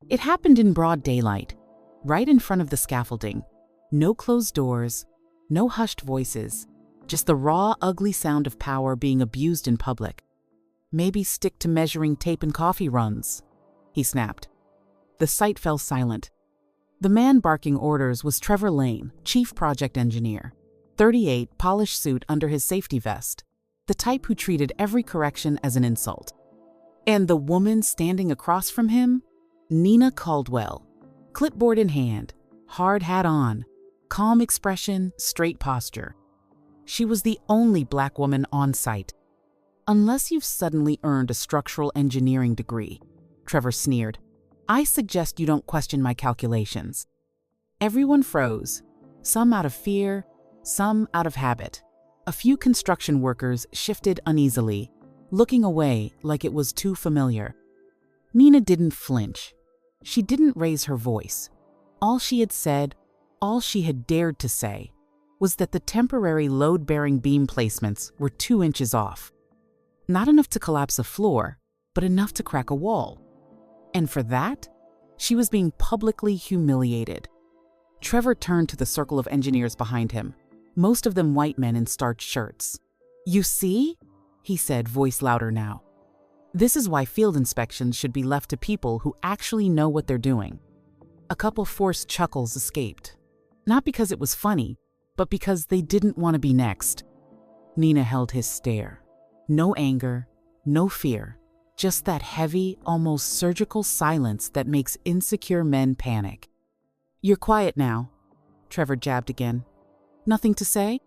It happened in broad daylight, right in front of the scaffolding. No closed doors, no hushed voices, just the raw, ugly sound of power being abused in public. "Maybe stick to measuring tape and coffee runs," he snapped. The site fell silent. The man barking orders was Trevor Lane, chief project engineer, 38, polished suit under his safety vest, the type who treated every correction as an insult. And the woman standing across from him? Nina Caldwell, clipboard in hand, hard hat on, calm expression, straight posture. She was the only Black woman on site. "Unless you've suddenly earned a structural engineering degree," Trevor sneered, "I suggest you don't question my calculations." Everyone froze, some out of fear, some out of habit. A few construction workers shifted uneasily, looking away like it was too familiar. Nina didn't flinch. She didn't raise her voice. All she had said, all she had dared to say, was that the temporary load-bearing beam placements were 2 inches off. Not enough to collapse a floor, but enough to crack a wall. And for that, she was being publicly humiliated. Trevor turned to the circle of engineers behind him, most of them white men in starched shirts. "You see?" he said, voice louder now. "This is why field inspections should be left to people who actually know what they're doing." A couple forced chuckles escaped. Not because it was funny, but because they didn't want to be next. Nina held his stare. No anger, no fear, just that heavy, almost surgical silence that makes insecure men panic. "You're quiet now," Trevor jabbed again. "Nothing to say?"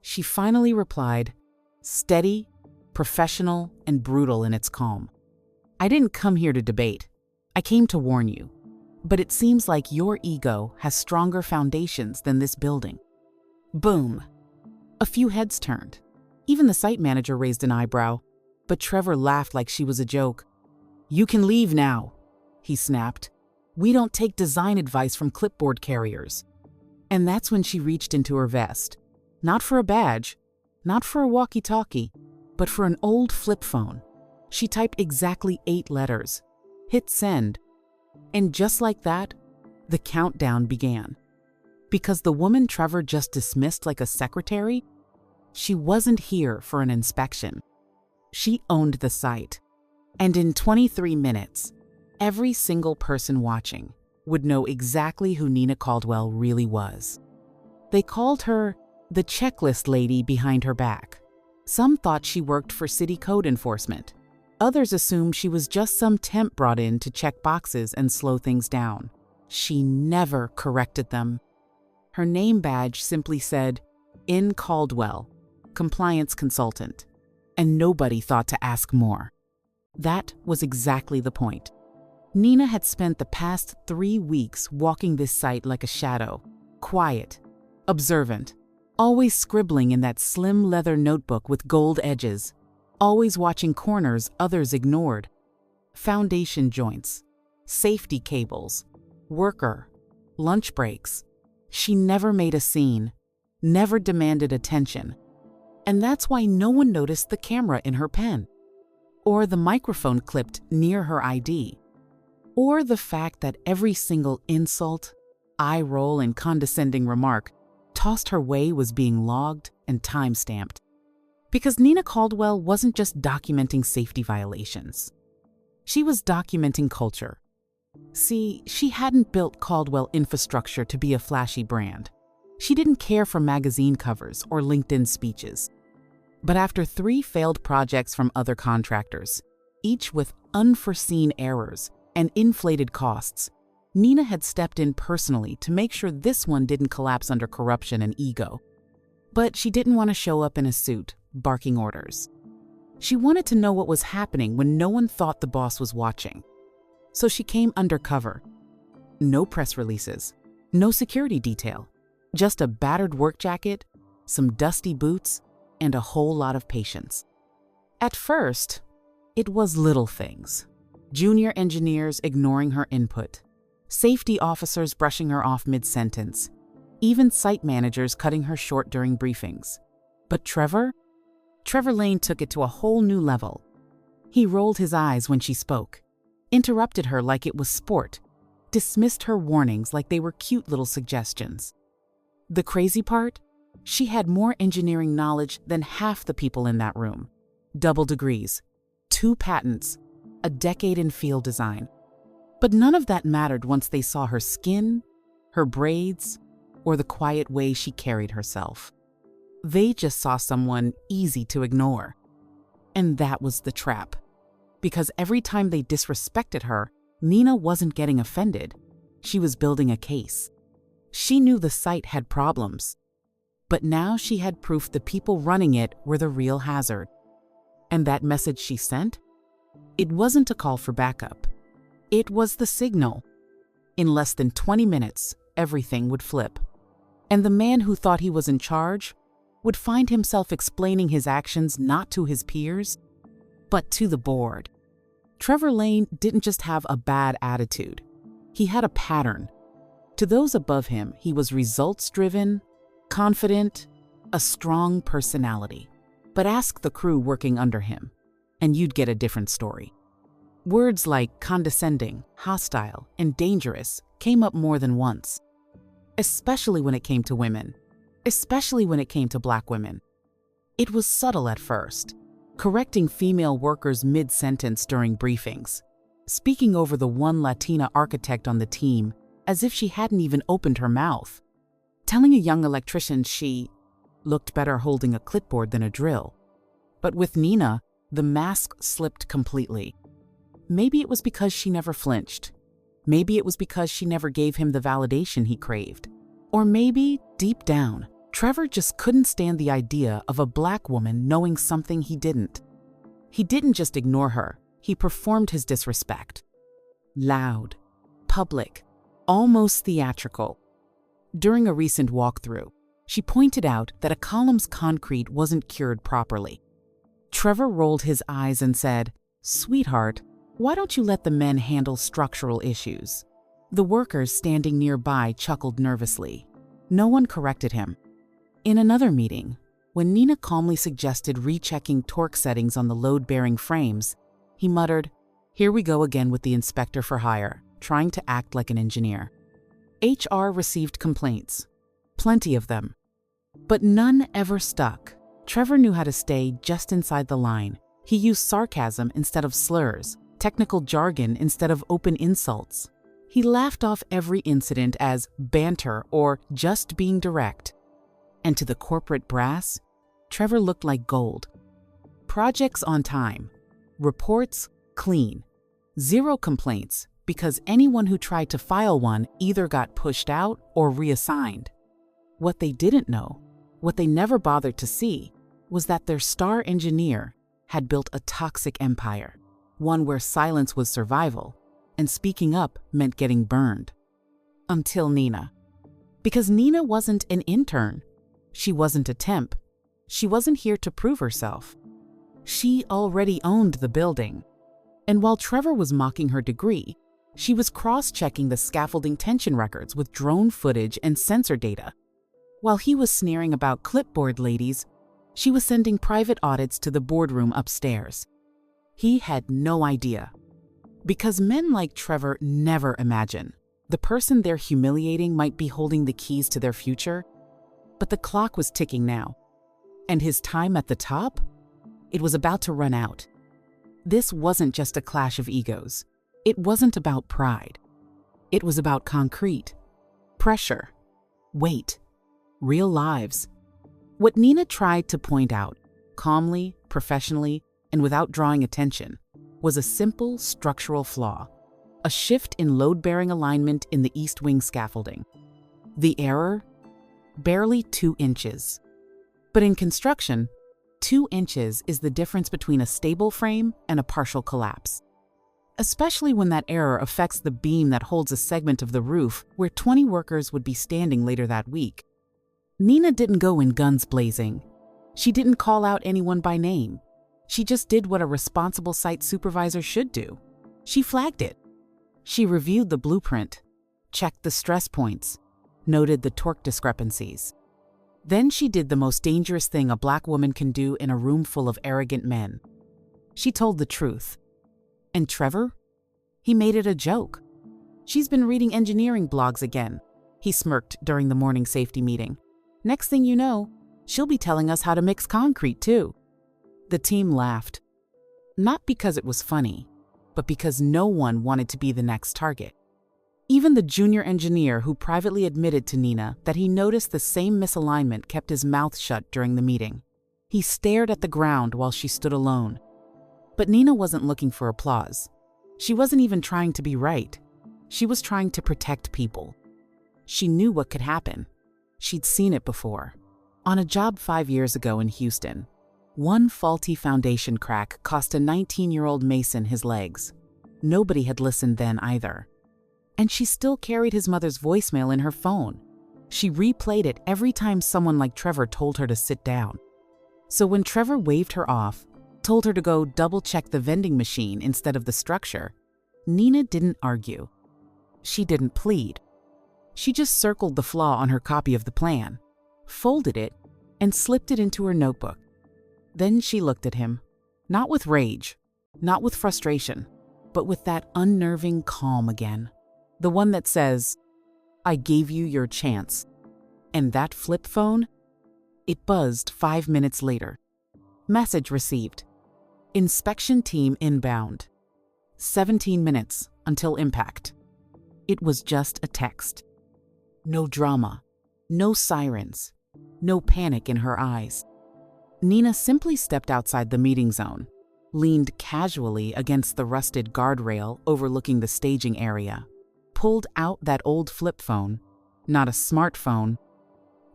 She finally replied, steady, professional, and brutal in its calm. "I didn't come here to debate. I came to warn you. But it seems like your ego has stronger foundations than this building." Boom. A few heads turned. Even the site manager raised an eyebrow, but Trevor laughed like she was a joke. "You can leave now," he snapped. "We don't take design advice from clipboard carriers." And that's when she reached into her vest. Not for a badge, not for a walkie-talkie, but for an old flip phone. She typed exactly 8 letters, hit send, and just like that, the countdown began. Because the woman Trevor just dismissed like a secretary, she wasn't here for an inspection. She owned the site. And in 23 minutes, every single person watching would know exactly who Nina Caldwell really was. They called her the checklist lady behind her back. Some thought she worked for city code enforcement. Others assumed she was just some temp brought in to check boxes and slow things down. She never corrected them. Her name badge simply said, "In Caldwell, compliance consultant," and nobody thought to ask more. That was exactly the point. Nina had spent the past 3 weeks walking this site like a shadow, quiet, observant, always scribbling in that slim leather notebook with gold edges, always watching corners others ignored. Foundation joints, safety cables, worker, lunch breaks. She never made a scene, never demanded attention. And that's why no one noticed the camera in her pen, or the microphone clipped near her ID, or the fact that every single insult, eye roll, and condescending remark tossed her way was being logged and time-stamped. Because Nina Caldwell wasn't just documenting safety violations. She was documenting culture. See, she hadn't built Caldwell Infrastructure to be a flashy brand. She didn't care for magazine covers or LinkedIn speeches. But after 3 failed projects from other contractors, each with unforeseen errors and inflated costs, Nina had stepped in personally to make sure this one didn't collapse under corruption and ego. But she didn't want to show up in a suit, barking orders. She wanted to know what was happening when no one thought the boss was watching. So she came undercover. No press releases, no security detail, just a battered work jacket, some dusty boots, and a whole lot of patience. At first, it was little things. Junior engineers ignoring her input, safety officers brushing her off mid-sentence, even site managers cutting her short during briefings. But Trevor Lane took it to a whole new level. He rolled his eyes when she spoke, interrupted her like it was sport, dismissed her warnings like they were cute little suggestions. The crazy part? She had more engineering knowledge than half the people in that room. Double degrees, 2 patents, a decade in field design. But none of that mattered once they saw her skin, her braids, or the quiet way she carried herself. They just saw someone easy to ignore. And that was the trap. Because every time they disrespected her, Nina wasn't getting offended. She was building a case. She knew the site had problems. But now she had proof the people running it were the real hazard. And that message she sent? It wasn't a call for backup. It was the signal. In less than 20 minutes, everything would flip. And the man who thought he was in charge would find himself explaining his actions not to his peers, but to the board. Trevor Lane didn't just have a bad attitude. He had a pattern. To those above him, he was results-driven, confident, a strong personality. But ask the crew working under him, and you'd get a different story. Words like condescending, hostile, and dangerous came up more than once, especially when it came to women, especially when it came to Black women. It was subtle at first, correcting female workers mid-sentence during briefings, speaking over the one Latina architect on the team as if she hadn't even opened her mouth, telling a young electrician she looked better holding a clipboard than a drill. But with Nina, the mask slipped completely. Maybe it was because she never flinched. Maybe it was because she never gave him the validation he craved. Or maybe, deep down, Trevor just couldn't stand the idea of a Black woman knowing something he didn't. He didn't just ignore her, he performed his disrespect. Loud, public, almost theatrical. During a recent walkthrough, she pointed out that a column's concrete wasn't cured properly. Trevor rolled his eyes and said, "Sweetheart, why don't you let the men handle structural issues?" The workers standing nearby chuckled nervously. No one corrected him. In another meeting, when Nina calmly suggested rechecking torque settings on the load-bearing frames, he muttered, "Here we go again with the inspector for hire, trying to act like an engineer." HR received complaints. Plenty of them. But none ever stuck. Trevor knew how to stay just inside the line. He used sarcasm instead of slurs, technical jargon instead of open insults. He laughed off every incident as banter or just being direct. And to the corporate brass, Trevor looked like gold. Projects on time. Reports clean. 0 complaints, because anyone who tried to file one either got pushed out or reassigned. What they didn't know, what they never bothered to see, was that their star engineer had built a toxic empire, one where silence was survival, and speaking up meant getting burned. Until Nina. Because Nina wasn't an intern. She wasn't a temp. She wasn't here to prove herself. She already owned the building. And while Trevor was mocking her degree, she was cross-checking the scaffolding tension records with drone footage and sensor data. While he was sneering about clipboard ladies, she was sending private audits to the boardroom upstairs. He had no idea. Because men like Trevor never imagine the person they're humiliating might be holding the keys to their future. But the clock was ticking now. And his time at the top? It was about to run out. This wasn't just a clash of egos. It wasn't about pride. It was about concrete, pressure, weight, real lives. What Nina tried to point out, calmly, professionally, and without drawing attention, was a simple structural flaw, a shift in load-bearing alignment in the east wing scaffolding. The error? Barely 2 inches. But in construction, 2 inches is the difference between a stable frame and a partial collapse. Especially when that error affects the beam that holds a segment of the roof where 20 workers would be standing later that week. Nina didn't go in guns blazing. She didn't call out anyone by name. She just did what a responsible site supervisor should do. She flagged it. She reviewed the blueprint, checked the stress points, noted the torque discrepancies. Then she did the most dangerous thing a Black woman can do in a room full of arrogant men. She told the truth. And Trevor? He made it a joke. She's been reading engineering blogs again, he smirked during the morning safety meeting. Next thing you know, she'll be telling us how to mix concrete too. The team laughed. Not because it was funny, but because no one wanted to be the next target. Even the junior engineer who privately admitted to Nina that he noticed the same misalignment kept his mouth shut during the meeting. He stared at the ground while she stood alone. But Nina wasn't looking for applause. She wasn't even trying to be right. She was trying to protect people. She knew what could happen. She'd seen it before. On a job 5 years ago in Houston, one faulty foundation crack cost a 19-year-old mason his legs. Nobody had listened then either. And she still carried his mother's voicemail in her phone. She replayed it every time someone like Trevor told her to sit down. So when Trevor waved her off, told her to go double-check the vending machine instead of the structure, Nina didn't argue. She didn't plead. She just circled the flaw on her copy of the plan, folded it, and slipped it into her notebook. Then she looked at him, not with rage, not with frustration, but with that unnerving calm again. The one that says, "I gave you your chance." And that flip phone? It buzzed 5 minutes later. Message received. Inspection team inbound. 17 minutes until impact. It was just a text. No drama, no sirens, no panic in her eyes. Nina simply stepped outside the meeting zone, leaned casually against the rusted guardrail overlooking the staging area, pulled out that old flip phone, not a smartphone,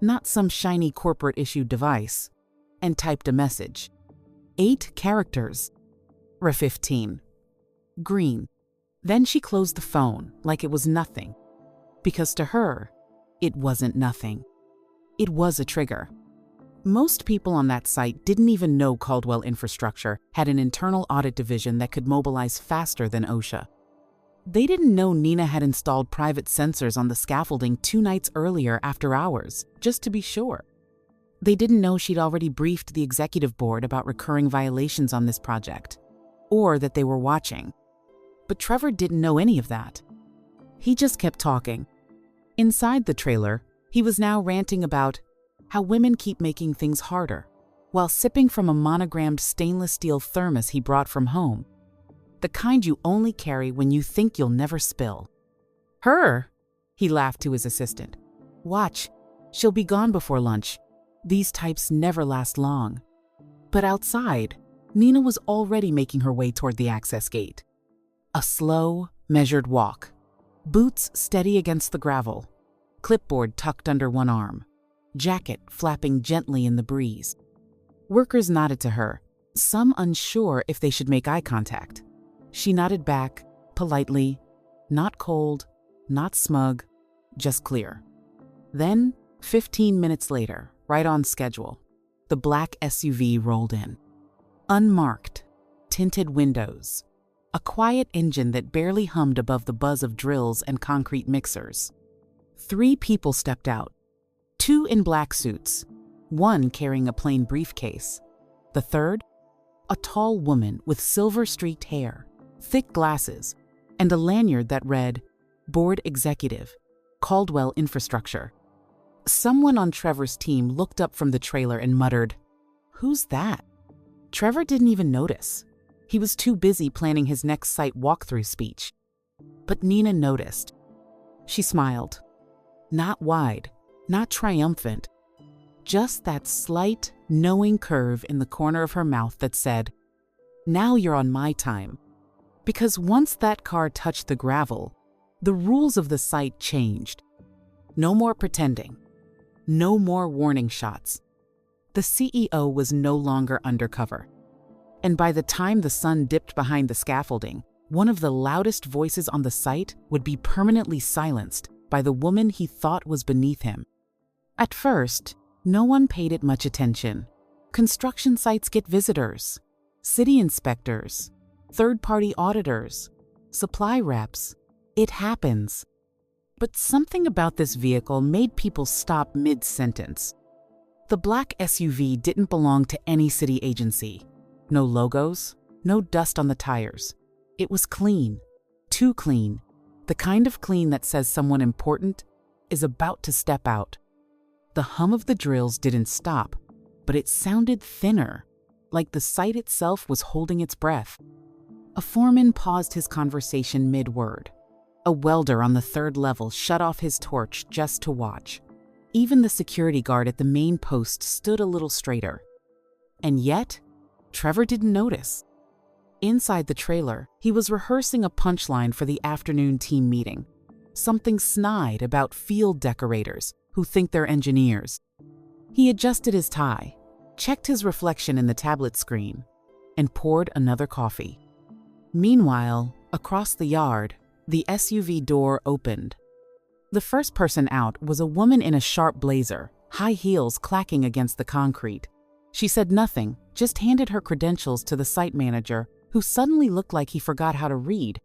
not some shiny corporate-issued device, and typed a message. 8 characters. Re-15. Green. Then she closed the phone like it was nothing. Because to her, it wasn't nothing. It was a trigger. Most people on that site didn't even know Caldwell Infrastructure had an internal audit division that could mobilize faster than OSHA. They didn't know Nina had installed private sensors on the scaffolding 2 nights earlier after hours, just to be sure. They didn't know she'd already briefed the executive board about recurring violations on this project, or that they were watching. But Trevor didn't know any of that. He just kept talking. Inside the trailer, he was now ranting about how women keep making things harder, while sipping from a monogrammed stainless steel thermos he brought from home. The kind you only carry when you think you'll never spill. Her? He laughed to his assistant. Watch, she'll be gone before lunch. These types never last long. But outside, Nina was already making her way toward the access gate. A slow, measured walk. Boots steady against the gravel. Clipboard tucked under one arm. Jacket flapping gently in the breeze. Workers nodded to her, some unsure if they should make eye contact. She nodded back, politely, not cold, not smug, just clear. Then, 15 minutes later, right on schedule, the black SUV rolled in. Unmarked, tinted windows, a quiet engine that barely hummed above the buzz of drills and concrete mixers. 3 people stepped out, 2 in black suits, 1 carrying a plain briefcase. The third, a tall woman with silver-streaked hair, thick glasses, and a lanyard that read, Board Executive, Caldwell Infrastructure. Someone on Trevor's team looked up from the trailer and muttered, "Who's that?" Trevor didn't even notice. He was too busy planning his next site walkthrough speech. But Nina noticed. She smiled. Not wide, not triumphant. Just that slight, knowing curve in the corner of her mouth that said, "Now you're on my time." Because once that car touched the gravel, the rules of the site changed. No more pretending. No more warning shots. The CEO was no longer undercover. And by the time the sun dipped behind the scaffolding, one of the loudest voices on the site would be permanently silenced by the woman he thought was beneath him. At first, no one paid it much attention. Construction sites get visitors, city inspectors, third-party auditors, supply reps. It happens. But something about this vehicle made people stop mid-sentence. The black SUV didn't belong to any city agency. No logos, no dust on the tires. It was clean, too clean, The kind of clean that says someone important is about to step out. The hum of the drills didn't stop, but it sounded thinner, like the site itself was holding its breath. A foreman paused his conversation mid-word. A welder on the 3rd level shut off his torch just to watch. Even the security guard at the main post stood a little straighter. And yet, Trevor didn't notice. Inside the trailer, he was rehearsing a punchline for the afternoon team meeting. Something snide about field decorators who think they're engineers. He adjusted his tie, checked his reflection in the tablet screen, and poured another coffee. Meanwhile, across the yard, the SUV door opened. The first person out was a woman in a sharp blazer, high heels clacking against the concrete. She said nothing, just handed her credentials to the site manager, who suddenly looked like he forgot how to read.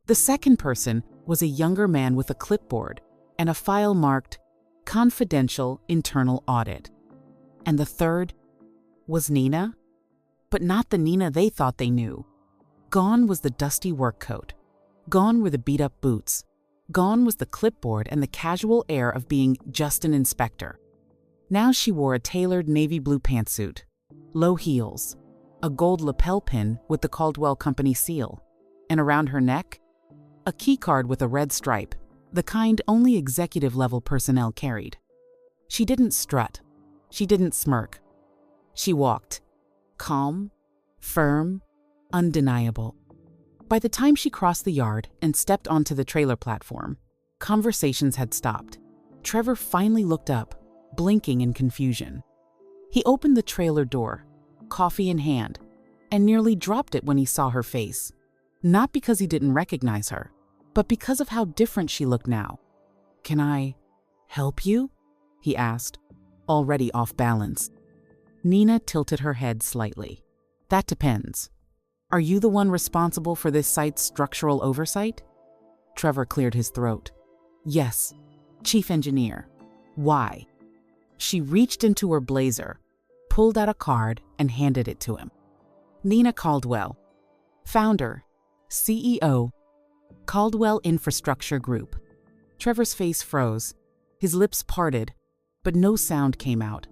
The second person was a younger man with a clipboard and a file marked Confidential Internal Audit. And the third was Nina, but not the Nina they thought they knew. Gone was the dusty work coat. Gone were the beat-up boots. Gone was the clipboard and the casual air of being just an inspector. Now she wore a tailored navy blue pantsuit, low heels, a gold lapel pin with the Caldwell Company seal, and around her neck, a keycard with a red stripe, the kind only executive-level personnel carried. She didn't strut. She didn't smirk. She walked, calm, firm, undeniable. By the time she crossed the yard and stepped onto the trailer platform, conversations had stopped. Trevor finally looked up, blinking in confusion. He opened the trailer door, coffee in hand, and nearly dropped it when he saw her face. Not because he didn't recognize her, but because of how different she looked now. "Can I help you?" he asked, already off balance. Nina tilted her head slightly. "That depends. Are you the one responsible for this site's structural oversight?" Trevor cleared his throat. "Yes, chief engineer. Why?" She reached into her blazer, pulled out a card, and handed it to him. "Nina Caldwell, founder, CEO, Caldwell Infrastructure Group." Trevor's face froze, his lips parted, but no sound came out.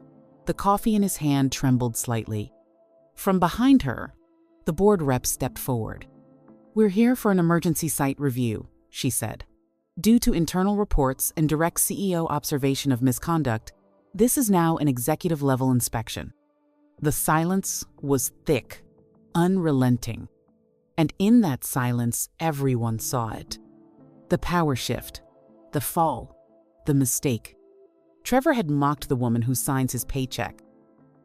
The coffee in his hand trembled slightly. From behind her, the board rep stepped forward. "We're here for an emergency site review," she said. "Due to internal reports and direct CEO observation of misconduct, this is now an executive-level inspection." The silence was thick, unrelenting. And in that silence, everyone saw it. The power shift, the fall, the mistake. Trevor had mocked the woman who signs his paycheck.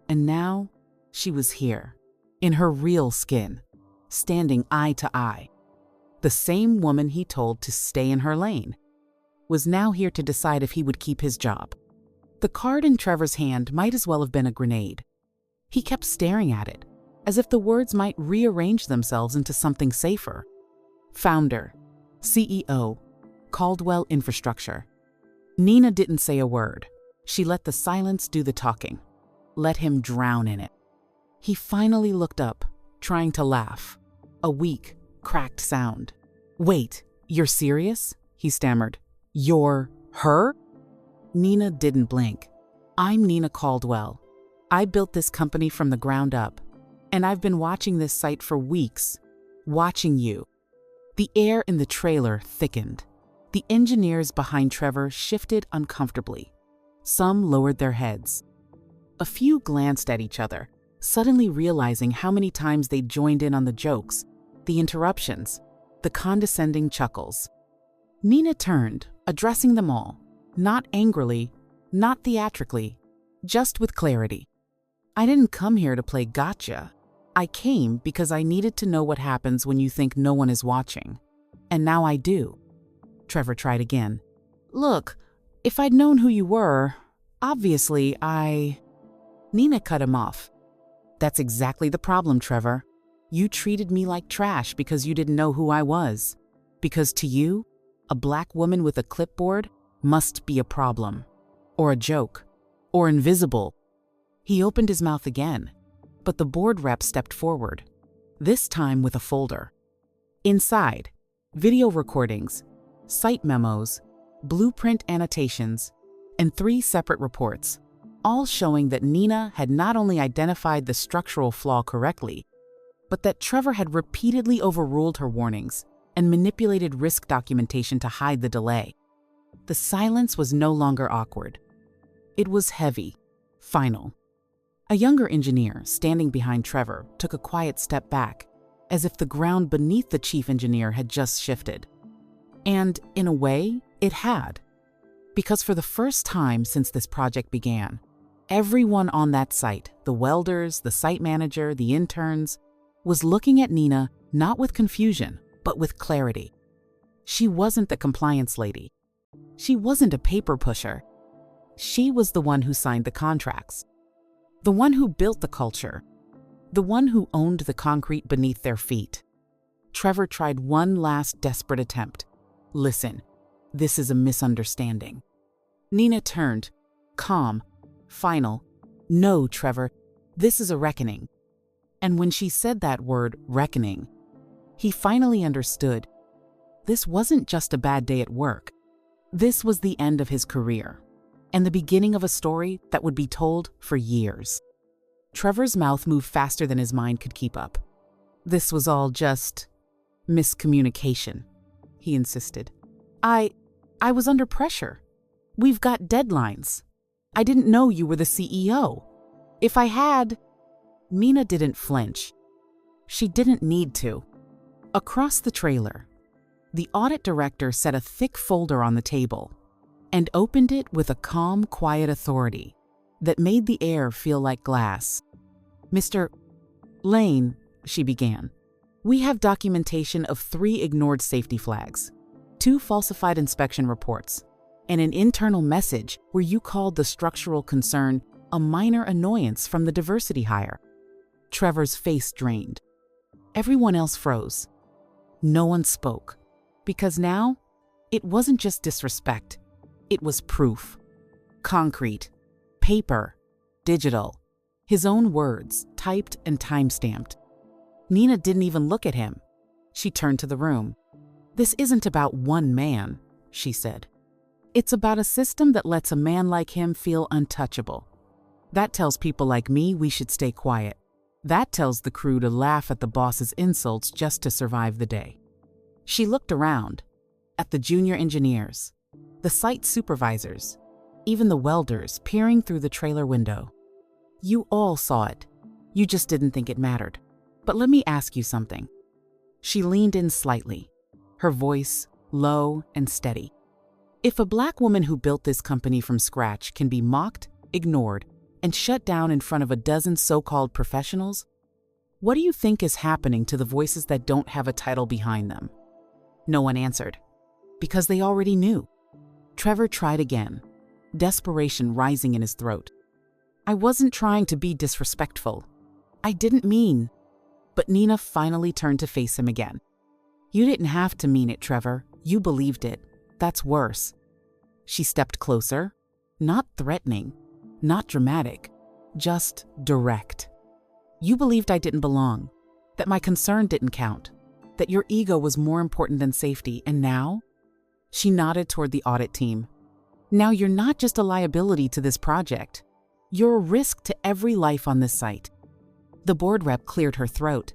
And now, she was here, in her real skin, standing eye to eye. The same woman he told to stay in her lane was now here to decide if he would keep his job. The card in Trevor's hand might as well have been a grenade. He kept staring at it, as if the words might rearrange themselves into something safer. Founder, CEO, Caldwell Infrastructure. Nina didn't say a word. She let the silence do the talking. Let him drown in it. He finally looked up, trying to laugh. A weak, cracked sound. "Wait, you're serious?" he stammered. "You're her?" Nina didn't blink. "I'm Nina Caldwell. I built this company from the ground up, and I've been watching this site for weeks. Watching you." The air in the trailer thickened. The engineers behind Trevor shifted uncomfortably. Some lowered their heads. A few glanced at each other, suddenly realizing how many times they'd joined in on the jokes, the interruptions, the condescending chuckles. Nina turned, addressing them all, not angrily, not theatrically, just with clarity. "I didn't come here to play gotcha. I came because I needed to know what happens when you think no one is watching. And now I do." Trevor tried again. "Look, if I'd known who you were, obviously Nina cut him off. "That's exactly the problem, Trevor. You treated me like trash because you didn't know who I was. Because to you, a black woman with a clipboard must be a problem, or a joke, or invisible." He opened his mouth again, but the board rep stepped forward, this time with a folder. Inside, video recordings, site memos, blueprint annotations, and 3 separate reports, all showing that Nina had not only identified the structural flaw correctly, but that Trevor had repeatedly overruled her warnings and manipulated risk documentation to hide the delay. The silence was no longer awkward. It was heavy, final. A younger engineer standing behind Trevor took a quiet step back, as if the ground beneath the chief engineer had just shifted. And in a way, it had. Because for the first time since this project began, everyone on that site, the welders, the site manager, the interns, was looking at Nina not with confusion, but with clarity. She wasn't the compliance lady. She wasn't a paper pusher. She was the one who signed the contracts, the one who built the culture, the one who owned the concrete beneath their feet. Trevor tried one last desperate attempt. Listen, this is a misunderstanding. Nina turned, calm, final. No, Trevor, this is a reckoning. And when she said that word, reckoning, he finally understood. This wasn't just a bad day at work. This was the end of his career, and the beginning of a story that would be told for years. Trevor's mouth moved faster than his mind could keep up. This was all just miscommunication, he insisted. I was under pressure. We've got deadlines. I didn't know you were the CEO. If I had... Nina didn't flinch. She didn't need to. Across the trailer, the audit director set a thick folder on the table and opened it with a calm, quiet authority that made the air feel like glass. Mr. Lane, she began, we have documentation of 3 ignored safety flags, 2 falsified inspection reports, and an internal message where you called the structural concern a minor annoyance from the diversity hire. Trevor's face drained. Everyone else froze. No one spoke, because now it wasn't just disrespect, it was proof. Concrete, paper, digital, his own words, typed and time-stamped. Nina didn't even look at him. She turned to the room. This isn't about one man, she said. It's about a system that lets a man like him feel untouchable. That tells people like me we should stay quiet. That tells the crew to laugh at the boss's insults just to survive the day. She looked around, at the junior engineers, the site supervisors, even the welders peering through the trailer window. You all saw it. You just didn't think it mattered. But let me ask you something. She leaned in slightly, her voice low and steady. If a Black woman who built this company from scratch can be mocked, ignored, and shut down in front of a dozen so-called professionals, what do you think is happening to the voices that don't have a title behind them? No one answered, because they already knew. Trevor tried again, desperation rising in his throat. I wasn't trying to be disrespectful. I didn't mean... But Nina finally turned to face him again. You didn't have to mean it, Trevor. You believed it. That's worse. She stepped closer, not threatening, not dramatic, just direct. You believed I didn't belong, that my concern didn't count, that your ego was more important than safety, and now? She nodded toward the audit team. Now you're not just a liability to this project. You're a risk to every life on this site. The board rep cleared her throat.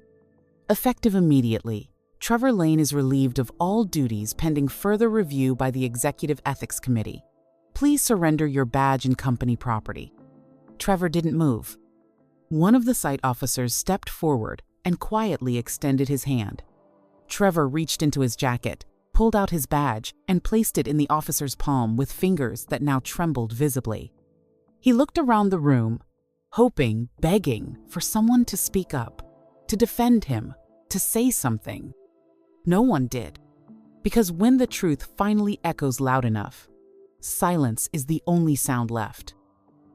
Effective immediately, Trevor Lane is relieved of all duties pending further review by the Executive Ethics Committee. Please surrender your badge and company property. Trevor didn't move. One of the site officers stepped forward and quietly extended his hand. Trevor reached into his jacket, pulled out his badge, and placed it in the officer's palm with fingers that now trembled visibly. He looked around the room, hoping, begging for someone to speak up, to defend him, to say something. No one did, because when the truth finally echoes loud enough, silence is the only sound left.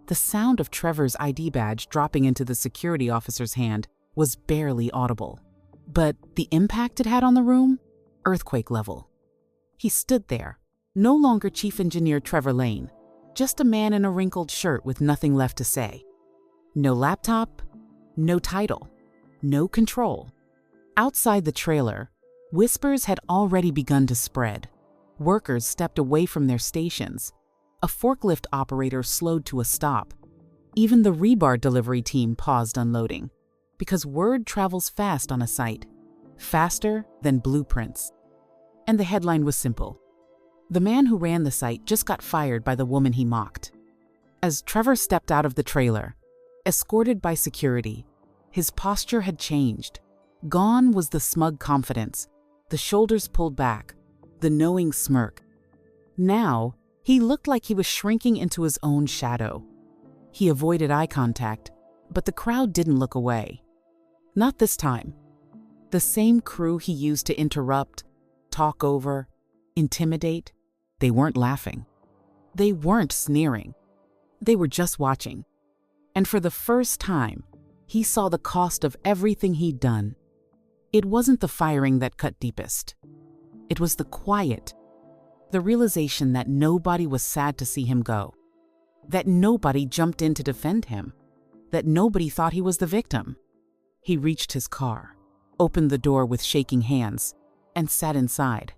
The sound of Trevor's ID badge dropping into the security officer's hand was barely audible, but the impact it had on the room, earthquake level. He stood there, no longer Chief Engineer Trevor Lane, just a man in a wrinkled shirt with nothing left to say. No laptop, no title, no control. Outside the trailer, whispers had already begun to spread. Workers stepped away from their stations. A forklift operator slowed to a stop. Even the rebar delivery team paused unloading, because word travels fast on a site, faster than blueprints. And the headline was simple. The man who ran the site just got fired by the woman he mocked. As Trevor stepped out of the trailer, escorted by security, his posture had changed. Gone was the smug confidence, the shoulders pulled back, the knowing smirk. Now, he looked like he was shrinking into his own shadow. He avoided eye contact, but the crowd didn't look away. Not this time. The same crew he used to interrupt, talk over, intimidate, they weren't laughing. They weren't sneering. They were just watching. And for the first time, he saw the cost of everything he'd done. It wasn't the firing that cut deepest. It was the quiet, the realization that nobody was sad to see him go, that nobody jumped in to defend him, that nobody thought he was the victim. He reached his car, opened the door with shaking hands, and sat inside,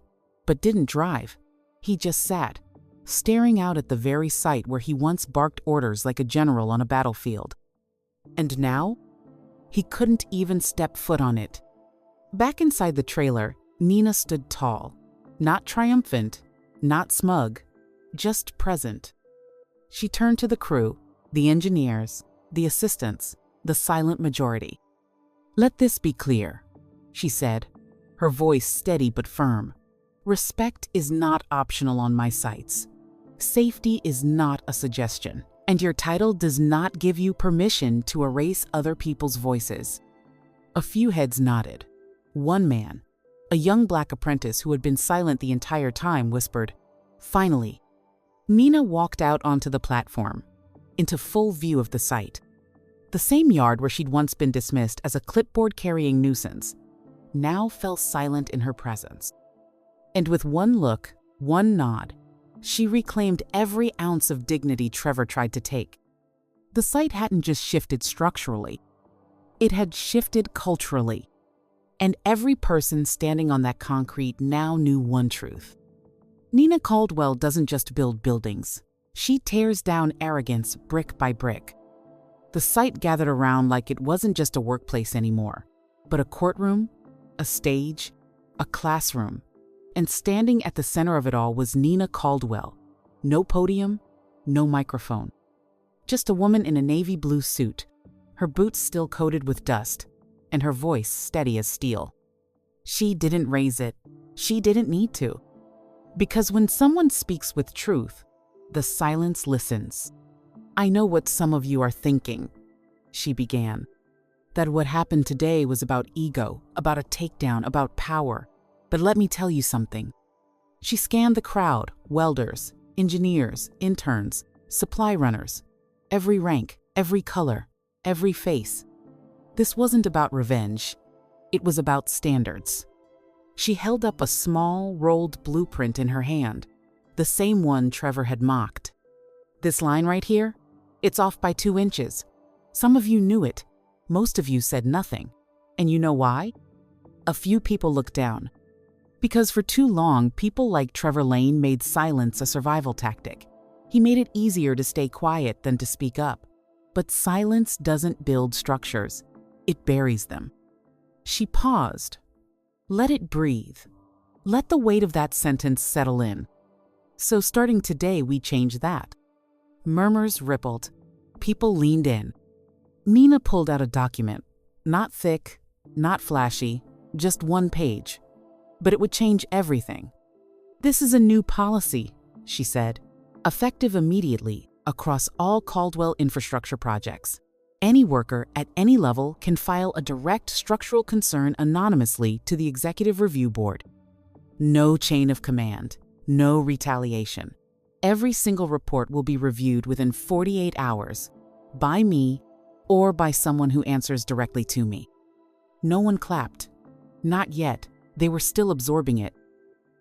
but didn't drive. He just sat, staring out at the very site where he once barked orders like a general on a battlefield. And now, he couldn't even step foot on it. Back inside the trailer, Nina stood tall, not triumphant, not smug, just present. She turned to the crew, the engineers, the assistants, the silent majority. "Let this be clear," she said, her voice steady but firm. "Respect is not optional on my sites. Safety is not a suggestion, and your title does not give you permission to erase other people's voices." A few heads nodded. One man, a young black apprentice who had been silent the entire time, whispered, "Finally." Nina walked out onto the platform, into full view of the site. The same yard where she'd once been dismissed as a clipboard-carrying nuisance now fell silent in her presence. And with one look, one nod, she reclaimed every ounce of dignity Trevor tried to take. The site hadn't just shifted structurally, it had shifted culturally. And every person standing on that concrete now knew one truth. Nina Caldwell doesn't just build buildings. She tears down arrogance brick by brick. The site gathered around like it wasn't just a workplace anymore, but a courtroom, a stage, a classroom. And standing at the center of it all was Nina Caldwell. No podium, no microphone. Just a woman in a navy blue suit, her boots still coated with dust, and her voice steady as steel. She didn't raise it. She didn't need to. Because when someone speaks with truth, the silence listens. "I know what some of you are thinking," she began. "That what happened today was about ego, about a takedown, about power. But let me tell you something." She scanned the crowd, welders, engineers, interns, supply runners, every rank, every color, every face. This wasn't about revenge. It was about standards. She held up a small, rolled blueprint in her hand, the same one Trevor had mocked. "This line right here? It's off by 2 inches. Some of you knew it. Most of you said nothing. And you know why?" A few people looked down. Because for too long, people like Trevor Lane made silence a survival tactic. He made it easier to stay quiet than to speak up. But silence doesn't build structures. It buries them. She paused. Let it breathe. Let the weight of that sentence settle in. So starting today, we change that. Murmurs rippled. People leaned in. Nina pulled out a document. Not thick, not flashy, just 1 page. But it would change everything. "This is a new policy," she said, "effective immediately across all Caldwell Infrastructure projects. Any worker at any level can file a direct structural concern anonymously to the Executive Review Board. No chain of command, no retaliation. Every single report will be reviewed within 48 hours, by me or by someone who answers directly to me." No one clapped. Not yet. They were still absorbing it.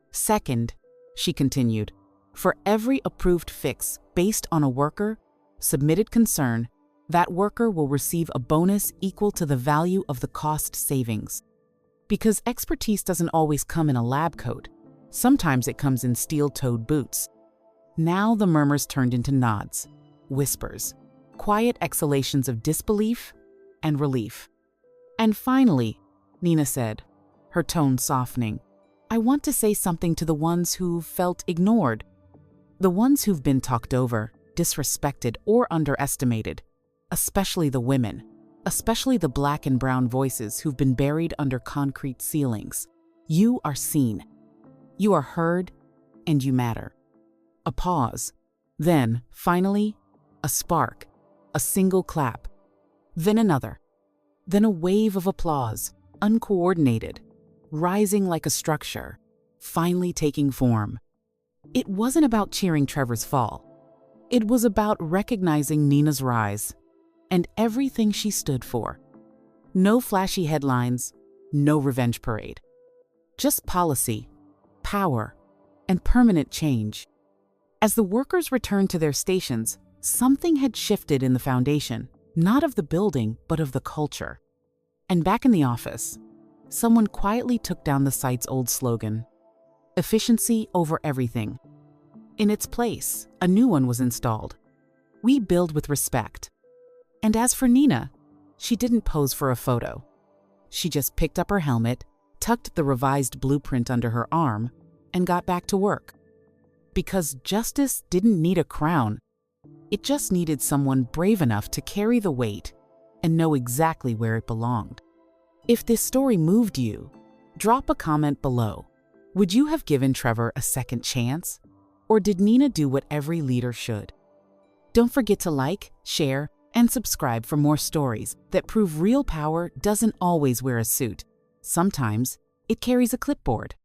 "Second," she continued, "for every approved fix based on a worker submitted concern, that worker will receive a bonus equal to the value of the cost savings. Because expertise doesn't always come in a lab coat. Sometimes it comes in steel-toed boots. Now the murmurs turned into nods, whispers, quiet exhalations of disbelief and relief. And finally, Nina said, her tone softening, "I want to say something to the ones who felt ignored, the ones who've been talked over, disrespected, or underestimated, especially the women, especially the black and brown voices who've been buried under concrete ceilings. You are seen, you are heard, and you matter." A pause. Then, finally, a spark, a single clap, then another, then a wave of applause, uncoordinated, rising like a structure, finally taking form. It wasn't about cheering Trevor's fall. It was about recognizing Nina's rise and everything she stood for. No flashy headlines, no revenge parade. Just policy, power, and permanent change. As the workers returned to their stations, something had shifted in the foundation, not of the building, but of the culture. And back in the office, someone quietly took down the site's old slogan, "Efficiency over everything." In its place, a new one was installed. "We build with respect." And as for Nina, she didn't pose for a photo. She just picked up her helmet, tucked the revised blueprint under her arm, and got back to work. Because justice didn't need a crown. It just needed someone brave enough to carry the weight and know exactly where it belonged. If this story moved you, drop a comment below. Would you have given Trevor a second chance? Or did Nina do what every leader should? Don't forget to like, share, and subscribe for more stories that prove real power doesn't always wear a suit. Sometimes it carries a clipboard.